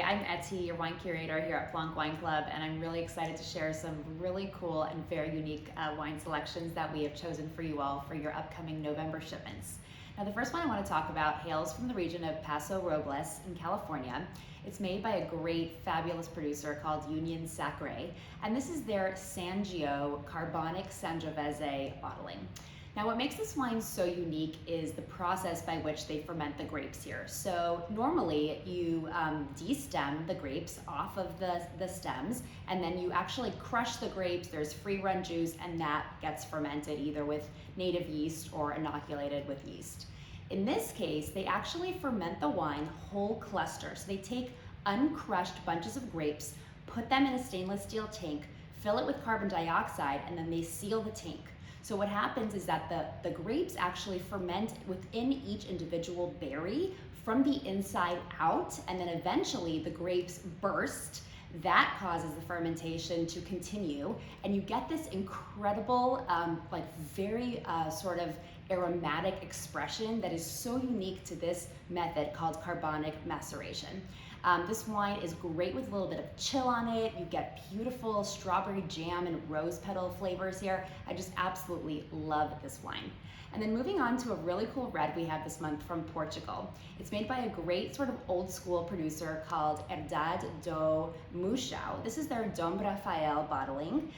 I'm Etty, your wine curator here at Plonk Wine Club, and I'm really excited to share some really cool and very unique wine selections that we have chosen for you all for your upcoming November shipments. Now, the first one I want to talk about hails from the region of Paso Robles in California. It's made by a great, fabulous producer called Union Sacré, and this is their carbonic Sangiovese bottling. Now, what makes this wine so unique is the process by which they ferment the grapes here. So normally you de-stem the grapes off of the stems, and then you actually crush the grapes. There's free run juice, and that gets fermented either with native yeast or inoculated with yeast. In this case, they actually ferment the wine whole cluster. So they take uncrushed bunches of grapes, put them in a stainless steel tank, fill it with carbon dioxide, and then they seal the tank. So what happens is that the grapes actually ferment within each individual berry from the inside out, and then eventually the grapes burst. That causes the fermentation to continue, and you get this incredible, very sort of aromatic expression that is so unique to this method called carbonic maceration. This wine is great with a little bit of chill on it. You get beautiful strawberry jam and rose petal flavors here. I just absolutely love this wine. And then moving on to a really cool red we have this month from Portugal. It's made by a great sort of old school producer called Herdade do Muxão. This is their Dom Rafael bottling.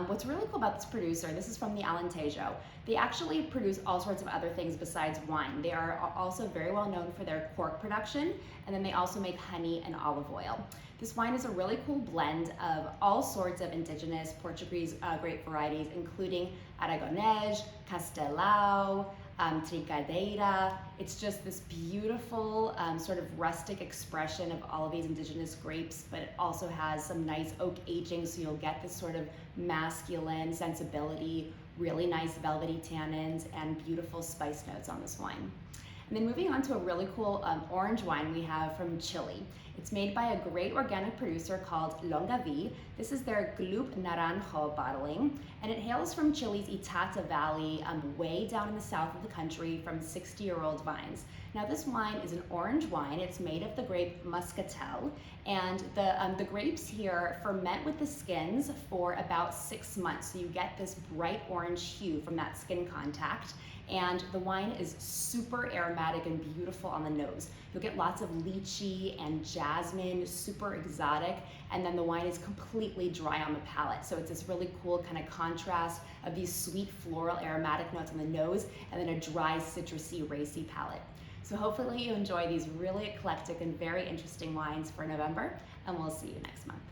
What's really cool about this producer, this is from the Alentejo. They actually produce all sorts of other things besides wine. They are also very well known for their cork production, and then they also make honey and olive oil. This wine is a really cool blend of all sorts of indigenous Portuguese grape varieties, including Aragonês, Castelao, Tricadeira. It's just this beautiful sort of rustic expression of all of these indigenous grapes, but it also has some nice oak aging, so you'll get this sort of masculine sensibility, really nice velvety tannins, and beautiful spice notes on this wine. And then moving on to a really cool orange wine we have from Chile. It's made by a great organic producer called Longaví. This is their Club Naranjo bottling, and it hails from Chile's Itata Valley, way down in the south of the country, from 60-year-old vines. Now, this wine is an orange wine. It's made of the grape Moscatel, and the grapes here ferment with the skins for about 6 months. So you get this bright orange hue from that skin contact. And the wine is super aromatic and beautiful on the nose. You'll get lots of lychee and jasmine, super exotic, and then the wine is completely dry on the palate. So it's this really cool kind of contrast of these sweet floral aromatic notes on the nose, and then a dry citrusy racy palate. So hopefully you enjoy these really eclectic and very interesting wines for November, and we'll see you next month.